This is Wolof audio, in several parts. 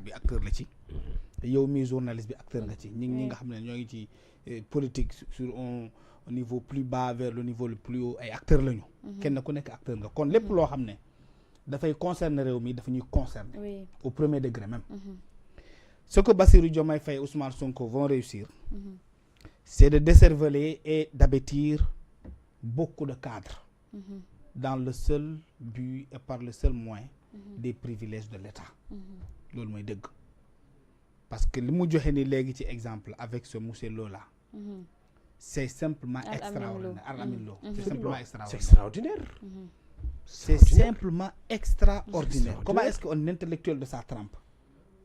bi acteur la ci yow mi journaliste bi acteur nga ci ñi nga xam ne ñoo ngi ci politique sur un niveau plus bas vers le niveau le plus haut ay acteur lañu kenn ku nekk acteur nga kon lépp loo xam ne dafay concerner réew mi dafa ñuy concerner au premier degré même ce que Bassirou Diomaye Faye et Ousmane Sonko vont réussir c'est de décerveler et d'abêtir beaucoup de cadres dans le seul but et par le seul moyen des privilèges de l'État loolu mooy dëgg parce que li mu joxe ni léegi ci exemple avec ce monsieur Lola c'est simplement extraordinaire Alamine Lo c'est simplement extraordinaire c'est simplement extraordinaire comment est-ce qu'un intellectuel de sa trempe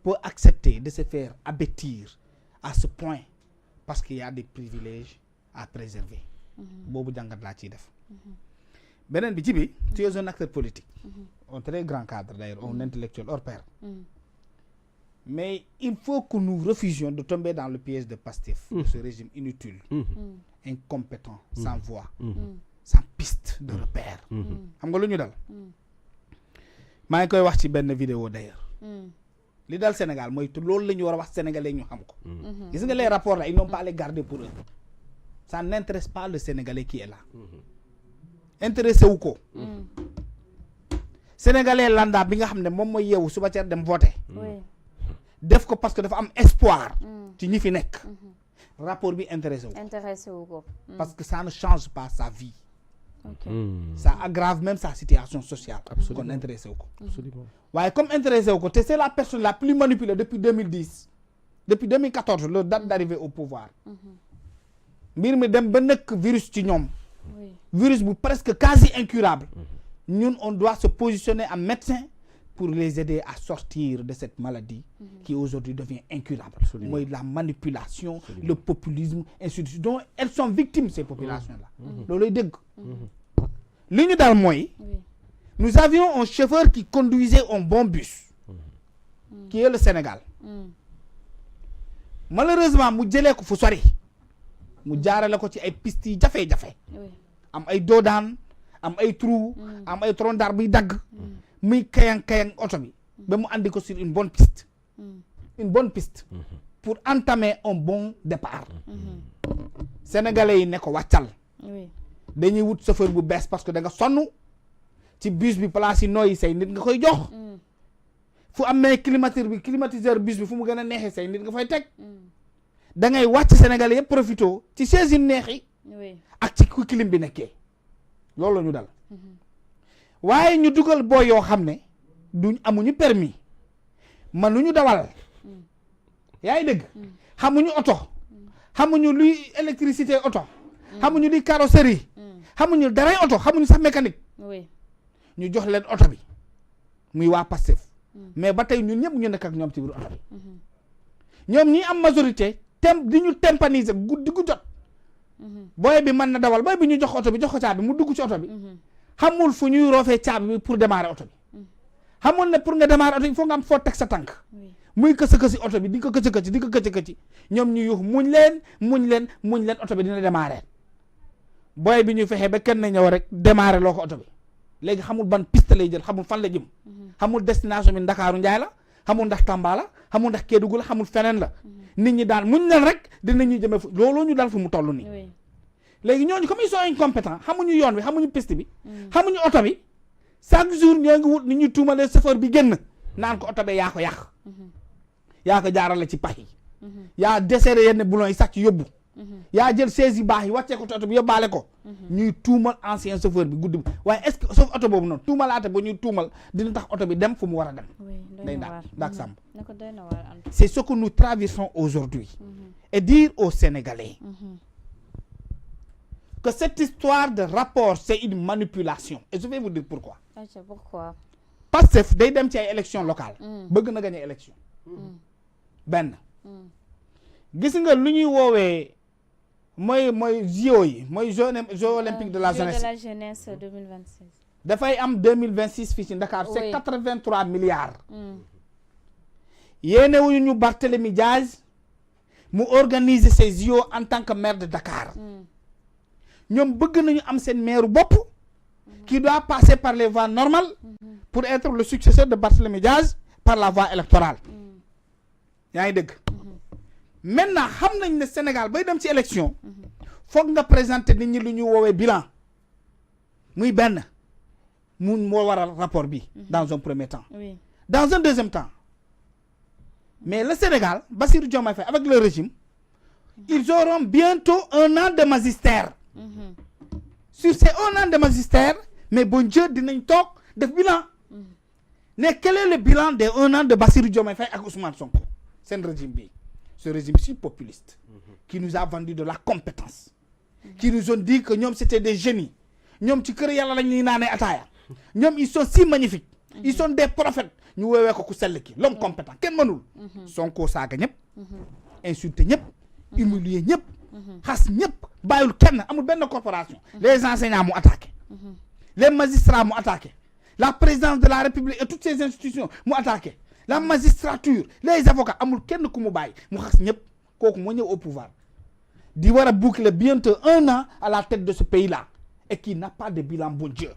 peut accepter de se faire abêtir à ce point parce qu'il y a des privilèges à préserver boobu jàngat laa ciy def beneen bi ci bi tu es un acteur politique un très grand cadre d'ailleurs un intellectuel hors pair mais il faut que nous refusions de tomber dans le piège de Pastef de ce régime inutile incompétent sans voix sans piste de repère xam nga lu ñu dal maa ngi koy wax ci benn vidéo d'ailleurs li dal Sénégal mooy loolu la ñu war a wax sénégalais ñu xam ko gis nga les rapports là ils n'ont pas à les garder pour eux ça n'intéresse pas le sénégalais qui est là intéressé wu ko sénégalais lambda bi nga xam ne moom mooy yeewu suba teel dem voter def ko parce que dafa am espoir ci ñi fi nekk rapport bi intéressé wu ko parce que ça ne change pas sa vie ça aggrave même sa situation sociale kon intéressé wu ko waaye comme intéressé wu ko te c'est la personne la plus manipulée depuis 2010 depuis 2014 le date d'arrivée au pouvoir mbir mi dem ba nekk virus ci ñoom virus bu presque quasi incurable ñun on doit se positionner en médecin pour les aider à sortir de cette maladie qui aujourd'hui devient incurable mooy la manipulation le populisme ainsi de suite dont elles sont victimes ces populations là looluy dégg li ñu daal mooy nous avions un chauffeur qui conduisait un bon bus qui est le Sénégal malheureusement mu jëlee ko fu sori mu jaarale ko ci ay pistes yi jafe-jafe am ay doodaan am ay trou am ay tronc d'arbre buy dagg muy kayang oto bi ba mu andi ko sur une bonne piste pour entamer un bon départ sénégalais yi ne ko wàccal dañuy wut chauffeur bu bees parce que da nga sonn ci bus bi place yi nooyi say nit nga koy jox fu amee climatiseur bus bi fu mu gën a neexee say nit nga fay teg da ngay wàcc sénégalais yëpp profito ci chaise yu neex yi ak ci ku clim bi nekkee loolu la ñu dal waaye ñu dugal booy yoo xam ne duñ amuñu permis mënuñu dawal yaa ngi dégg xamuñu oto xamuñu luy électricité oto xamuñu luy carrosserie xamuñu daray oto xamuñu sax mécanique ñu jox leen oto bi muy waa Pastef mais ba tey ñun ñëpp ñu nekk ak ñoom ci biir oto bi ñoom ñi am majorité di ñu tympaniser guddi gu jot booy bi mën na dawal booy bi ñu jox oto bi jox ko caabi mu dugg ci oto bi xamul fu ñuy roofee caabi bi pour démarrer oto bi xamul ne pour nga démarrer oto il faut nga am foo teg sa tànk muy kësi oto bi di ko këci ñoom ñu yuux muñ leen oto bi dina démarrer booy bi ñu fexe ba kenn ñëw rek démarrer loo ko oto bi léegi xamul ban piste lay jël xamul fan la jëm xamul destination bi Ndakaaru Njaay la xamul ndax Tamba la xamul ndax Kédougou la xamul feneen la nit ñi daal muñ leen rek dinañuy jëmee fu looloo ñu dal fu mu toll nii léegi ñooñu comme ils sont incompétents xamuñu yoon bi xamuñu piste bi xamuñu oto bi chaque jour ñoo ngi wut ni ñuy tuumalee chauffeur bi génn naan ko oto bi yaa ko yàq yaa ko jaarale ci pax yi yaa desserré yenn boulon yi sàcc yóbbu yaa jël chaise yu baax yi wàccee ko oto bi yóbbaale ko ñuy tuumal ancien chauffeur bi guddi bi waaye est-ce que sauf oto boobu noonu tuumalaate ba ñuy tuumal dina tax oto bi dem fu mu war a dem day daak sàmb c'est ce que nous traversons aujourd'hui et dire aux Sénégalais que cette histoire de rapport c'est une manipulation et je vais vous dire pourquoi Pastef day dem ci ay élections locales bëgg na gagner élection benn gis nga lu ñuy woowee mooy JO yi mooy Jeux olympiques de la jeunesse 2026 dafay am 2026 fii ci Dakar c'est 83 milliards yéene wuñu ñu Barthélémy Diaz mu organiser ces JO en tant que maire de Dakar ñoom bëgg nañu am seen maire bopp qui doit passer par les voies normales pour être le successeur de Barthélémy Diaz par la voie électorale yaa ngi dégg maintenant xam nañ ne Sénégal bay dem ci élection foog nga présenter nit ñi lu ñu woowee bilan muy benn mun moo waral rapport bi dans un premier temps dans un deuxième temps mais le Sénégal Bassirou Diomaye Faye avec le régime ils auront bientôt 1 an de magistère sur ces 1 an de magistère mais bon Dieu dinañ toog def bilan ne quel est le bilan des 1 an de Bassirou Diomaye Faye ak Ousmane Sonko seen régime bi ce régime si populiste qui nous a vendu de la compétence qui nous ont dit que ñoom c'était des génies ñoom ci kër yàlla lañ ñuy naanee ataaya ñoom ils sont si magnifiques ils sont des prophètes ñu woowee ko ku sell ki l'homme compétent kenn mënul Sonko saaga ñëpp insulté ñëpp humilier ñëpp xas ñëpp bàyyul kenn amul benn corporation les enseignants mu attaqué les magistrats mu attaqué la présidence de la République et toutes ces institutions mu attaqué la magistrature les avocats amul kenn ku mu bàyyi mu xas ñëpp kooku moo ñëw au pouvoir di war a boucler bientôt 1 an à la tête de ce pays là et qui n'a pas de bilan bon Dieu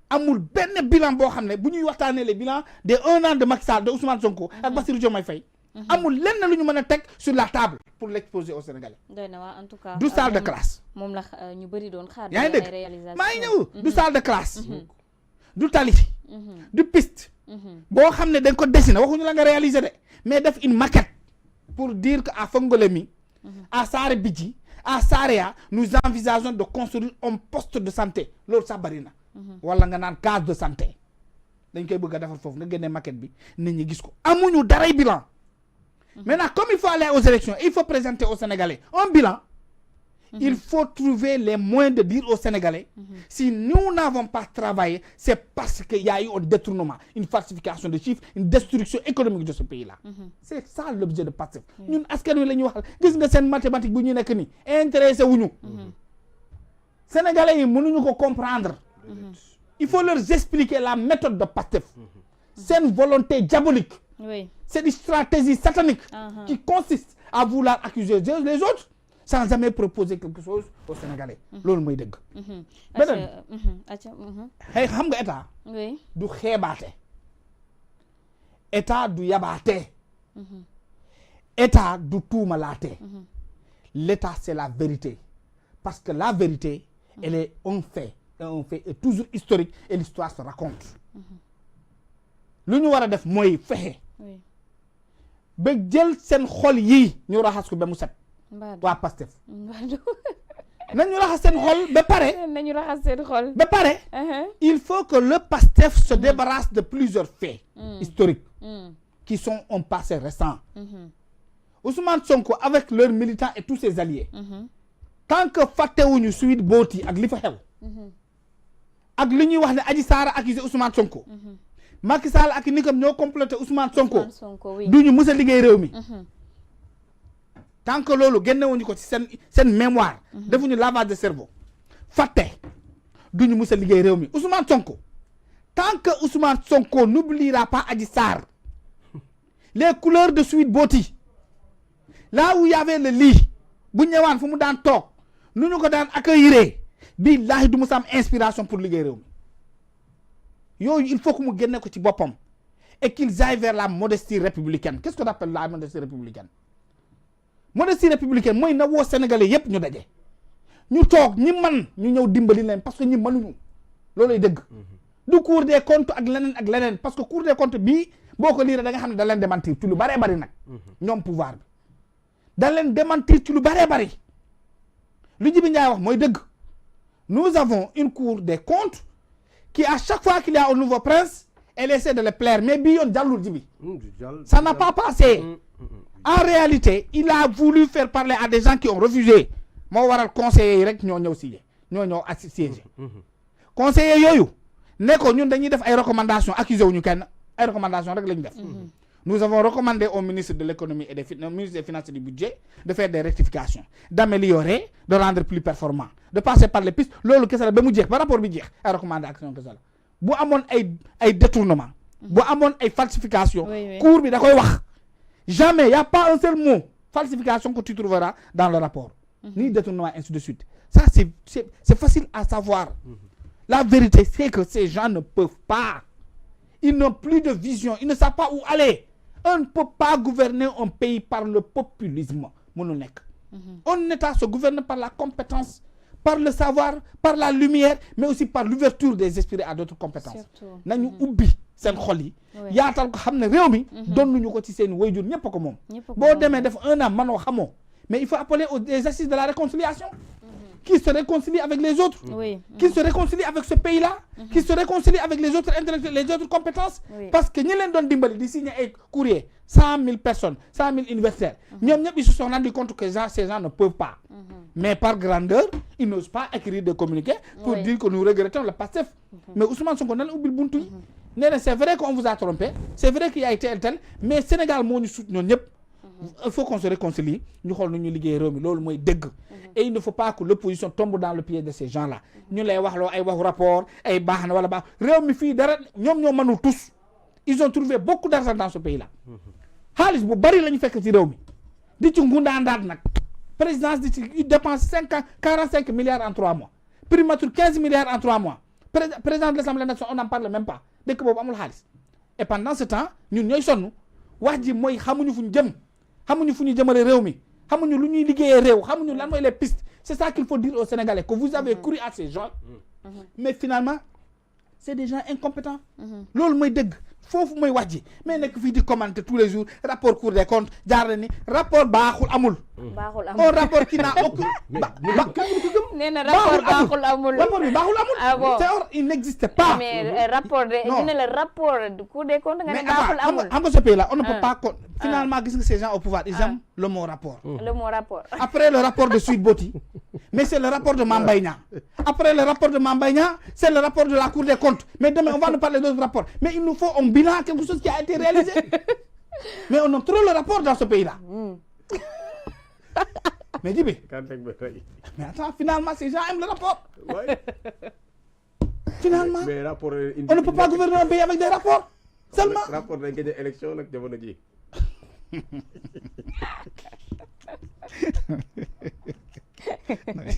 amul benn bilan boo xam ne bu ñuy waxtaanee les bilans des 1 an de Macky Sall de Ousmane Sonko ak Bassirou Diomaye Faye amul lenn lu ñu mën a teg sur la table pour l'exposer aux Sénégalais. doy na waa en tout cas du salle de classe. moom la ñu bëri doon xaar. yaa ngi dégg maa ngi ñëw du salle de classe. du tali. du piste. boo xam ne dañ ko dessiner waxuñu la nga réaliser de mais def une maquette pour dire que à Fongolemi à Saare Bidji à Saraya nous envisageons de construire un poste de santé loolu sax bari na. wala nga naan case de santé dañ koy bëgg a defar foofu nga génne maquette bi nit ñi gis ko amuñu daray bilan. Maintenant, comme il faut aller aux élections, il faut présenter aux Sénégalais un bilan. Il faut trouver les moyens de dire aux Sénégalais, si nous n'avons pas travaillé, c'est parce qu'il y a eu un détournement, une falsification de chiffres, une destruction économique de ce pays-là. C'est ça l'objet de Pastef. Ñun askan wi la ñuy wax gis nga seen mathématique bu ñu nekk nii intéressé wuñu. Sénégalais yi mënuñu ko comprendre. Il faut leur expliquer la méthode de Pastef. Seen volonté diabolique. Oui. C'est une stratégie satanique qui consiste à vouloir accuser les autres sans jamais proposer quelque chose aux Sénégalais. loolu mooy dëgg. beneen xëy xam nga état. oui du xeebaate. état du yabaate. état du tuumalaate. l'état c'est la vérité parce que la vérité elle est un fait et un fait est toujours historique et l'histoire se raconte. lu ñu war a def mooy fexe. ba jël seen xol yii ñu raxas ko ba mu set. waa Pastef. nañu raxas seen xol ba pare. nañu raxas seen xol. ba pare. il faut que le Pastef se débarrasse de plusieurs faits historiques qui sont un passé récent. Ousmane Sonko avec leurs militants et tous ses alliés. tant que fàttewuñu Sweet Beauty ak li fa xew. ak li ñuy wax ne Adji Sarr accusé Ousmane Sonko. Macky Sall ak ni kam ñoo complété Ousmane Sonko du ñu mës a liggéey réew mi tant que loolu génnewuñu ko ci seen mémoire defuñu lavage de cerveau fàtte du ñu mës a liggéey réew mi Ousmane Sonko tant que Ousmane Sonko n'oubliera pas Adji Sarr les couleurs de Sweet Beauty là où il y avait le lit bu ñëwaan fu mu daan toog nu ñu ko daan accueillir billahi du mës a am inspiration pour liggéey réew mi yooyu il faut que mu génne ko ci boppam et qu'ils aillent vers la modestie républicaine qu'est-ce qu'on appelle la modestie républicaine modestie républicaine mooy na woo sénégalais yépp ñu daje ñu toog ñi man ñu ñëw dimbali leen parce que ñi mënuñu loolay dëgg du cour des comptes ak leneen parce que cour des comptes bii boo ko liiree da nga xam ne da leen démentir ci lu baree bari nag ñoom pouvoir bi da leen démentir ci lu baree bari lu Jibi Ndiaye wax mooy dëgg nous avons une cour des comptes qui à chaque fois qu'il y a un nouveau prince elle essaie de le plaire mais bii yoon jàllul Jibi ça n'a pas passé en réalité il a voulu faire parler à des gens qui ont refusé moo waral conseillers yi rek ñoo ñëw signé ñoo ñëw siégé conseillers yooyu ne ko ñun dañuy def ay recommandations accusé wuñu kenn ay recommandations rek la ñu def nous avons recommandé au ministre de l'économie et au ministre des finances et du budget de faire des rectifications d'améliorer de rendre plus performant de passer par les pistes loolu kese la ba mu jeex ba rapport bi jeex ay recommandation kese la bu amoon ay détournement bu amoon ay falsification cour bi da koy wax jamais y a pas un seul mot falsification que tu trouveras dans le rapport ni détournement ainsi de suite ça c'est facile à savoir la vérité c'est que ces gens ne peuvent pas ils n'ont plus de vision ils ne savent pas où aller On ne peut pas gouverner un pays par le populisme. Un État se gouverne par la compétence, par le savoir, par la lumière, mais aussi par l'ouverture des esprits à d'autres compétences. Nañu ubbi seen xol yi yaatal ko xam ne réew mi donnuñu ko ci seen wayjur ñëpp ko moom boo demee def 1 an manoo xamoo mais il faut appeler aux assises de la réconciliation qui se réconcilie avec les autres, qui se réconcilie avec ce pays-là, qui se réconcilie avec les autres intellectuels, les autres compétences. Parce que nous les donnons dimbali, signer un courrier, 100 000 personnes, 100 000 universitaires. Ils se sont rendus compte que ces gens ne peuvent pas. Mais par grandeur, ils n'osent pas écrire de communiqué pour dire que nous regrettons le PASTEF. Mais Ousmane Sonko n'a pas oublié le buntu. C'est vrai qu'on vous a trompé, c'est vrai qu'il y a été un tel, mais Sénégal, nous soutenons. Il faut qu'on se réconcilie. Et il ne faut pas que l'opposition tombe dans le pied de ces gens-là. Nous les rapport, tous. Ils ont trouvé beaucoup d'argent dans ce pays-là. Présidence, il dépense 45 milliards en 3 mois. Primature 15 milliards en 3 mois. Président de l'Assemblée nationale, on n'en parle même pas. Et pendant ce temps, nous sommes c'est ça qu'il faut dire aux Sénégalais, que vous avez couru à ces gens, mais finalement, c'est des gens incompétents. Fofu moy wax ji mais nek fi di commenter tous les jours rapport Cour des comptes jarani rapport baaxul amul un rapport qui n'a aucun néna rapport baaxul amul rapport bi baaxul amul il n'existe pas mais rapport de dina le rapport du Cour des comptes nga baaxul amul en ce pays là on ne peut pas finalement gis nga ces gens au pouvoir ils aiment le mot rapport après le rapport de Sweet Beauty mais c'est le rapport de Mambayna après le rapport de Mambayna c'est le rapport de la Cour des comptes mais demain on va nous parler d'autres rapports mais il nous faut un bilan, quelque chose qui a été réalisé. Mais on a trop le rapport dans ce pays-là. Mais dis-moi. Mais attends, finalement, ces gens aiment le rapport. Finalement, on ne peut pas gouverner un pays avec des rapports. Seulement. Rapport de l'élection,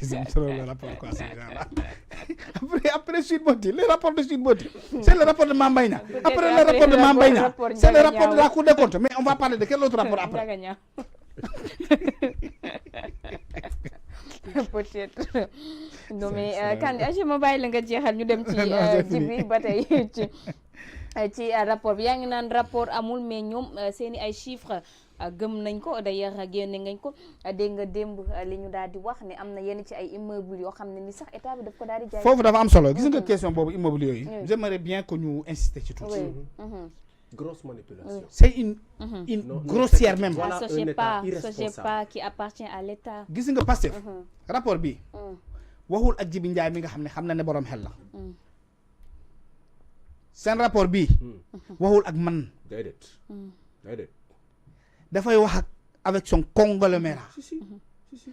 ils aiment trop le rapport, quoi, ces gens-là. Après Sweet Beauty, le rapport de Sweet Beauty, c'est le rapport de Mambayna. Après le rapport de Mambayna, c'est le rapport de la Cour des comptes. Mais on va parler de quel autre rapport après? Peut-être. Non mais quand je me bàyyi la nga jeexal ñu dem ci Djiby ba tey ci rapport bi yaa ngi naan rapport amul mais ñoom seeni ay chiffres gëm nañ ko d'ailleurs génne ngañ ko dégg nga démb li ñu daal di wax ne am na yenn ci ay immeubles yoo xam ne ni sax état bi daf ko daal di jaay. foofu dafa am solo gis nga question boobu immeubles yooyu. J'aimerais bien que ñu insister ci tuuti. Grosse manipulation. C'est une grossière même. Voilà Sogepa qui appartient à l'État. gis nga Pastef rapport bi waxul ak Djiby Ndiaye mi nga xam ne borom xel la. seen rapport bi waxul ak man. déedéet. dafay wax avec son conglomérat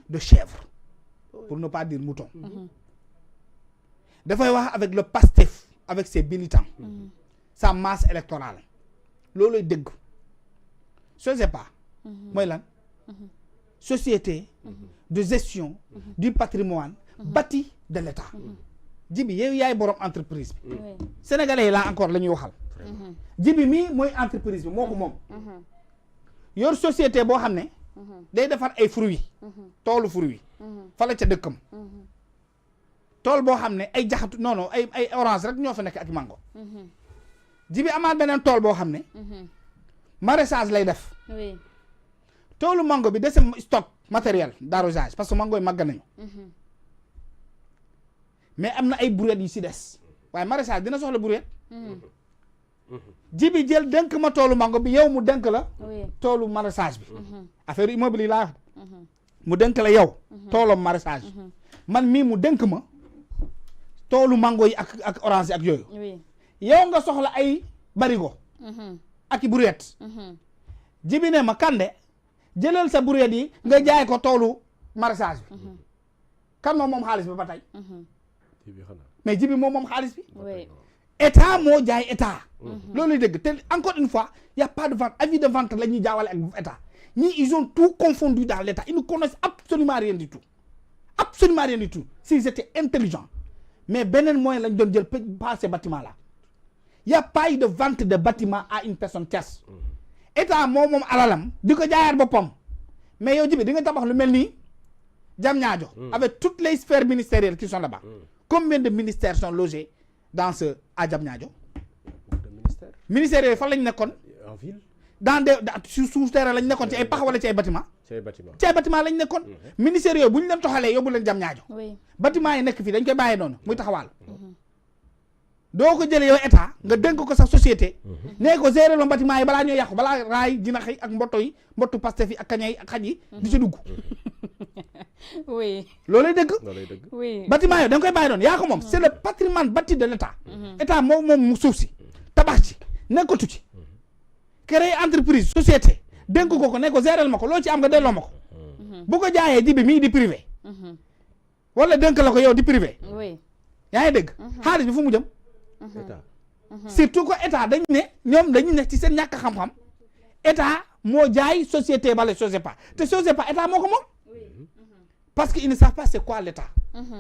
de chèvres pour ne pas dire mouton. dafay wax avec le Pastef avec ses militants. sa masse électorale. loolu dëgg. Sogepa mooy lan société de gestion du patrimoine bâti de l'État. Djiby yow yaay borom entreprise bi. Sénégalais yi là encore la ñuy waxal. Djiby mii mooy entreprise bi moo ko moom. yor société boo xam ne day defar ay fruits toolu fruits fa la ca dëkkam tool boo xam ne ay jaxatu non ay orange rek ñoo fa nekk ak mango. Djiby amaat beneen tool boo xam ne maraîchage lay def toolu mango bi dese stock matériel d'arrosage parce que mango yi màgg nañu mais am na ay brouettes yu si des waaye maraîchage dina soxla brouette. Djiby jël dénk ma toolu mango bi yow mu dénk la toolu maraîchage bi affaire immobilier laa wax mu dénk la yow toolu maraîchage man mii mu dénk ma toolu mango yi ak orange ak yooyu yow nga soxla ay barigo ak i brouette Djiby ne ma Kande jëlal sa brouette yi nga jaay ko toolu maraîchage bi kan moom xaalis bi ba tey mais Djiby moom xaalis bi état moo jaay état loolu dëgg te encore une fois il y a pas de vente avis de vente la ñuy jaawale ak état ñii ils ont tout confondu dans l'état ils ne connaissent absolument rien du tout s'ils étaient intelligents mais beneen moyen lañ doon jël pas ces bâtiments là il y a pas eu de vente de bâtiment à une personne tierce état moom alalam di ko jaayaat boppam mais yow Djibi di nga tabax lu mel nii Diamniadio avec toutes les sphères ministérielles qui sont là-bas. Combien de ministères sont logés à Diamniadio? Ministères yooyu fan lañ nekkoon. En ville. dans des sous terrain lañ nekkoon ci ay pax wala ci ay bâtiment. ci ay bâtiment lañ nekkoon. ministères yooyu bu ñu leen toxalee yóbbu leen Diamniadio. bâtiment yi nekk fii dañ koy bàyyee noonu muy taxawaal. doo ko jëlee yow état nga dénk ko sa société. nee ko gérer loon bâtiment yi balaa ñoo yàqu balaa raay jinax yi ak mbottu Pastef yi ak kaña yi ak xaj yi. di ci dugg. oui. loolay dëgg. oui bâtiment yooyu da nga koy bàyyi noonu yaa ko moom c'est le patrimoine bâti de l'état. état moom mu suuf si tabax ci nekkatu ci. créer entreprise société dénk ko ne ko gérer ma ko loo ci am nga delloo ma ko. bu ko jaayee Djibi mii di privé. wala dénk la ko yow di privé. yaa ngi dégg. xaalis bi fu mu jëm. état. surtout que état dañ ne ñoom dañu ne ci seen ñàkk xam-xam état moo jaay société bale Sogepa te Sogepa état moo ko moom. parce que ils ne savent pas c'est quoi l'état.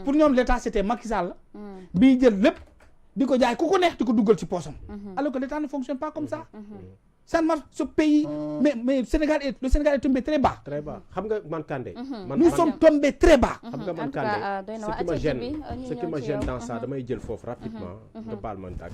pour ñoom l'état c'était Macky Sall la. bii jël lépp di ko jaay ku ko neex di ko duggal ci poosam. alors que l'état ne fonctionne pas comme ça. ça ne marche ce pays mais le Sénégal est tombé très bas. Très bas xam nga man Kandé. nous sommes tombés très bas. xam nga man Kandé ce qui me gêne dans ça damay jël foofu rapidement. nga baal man tàgg.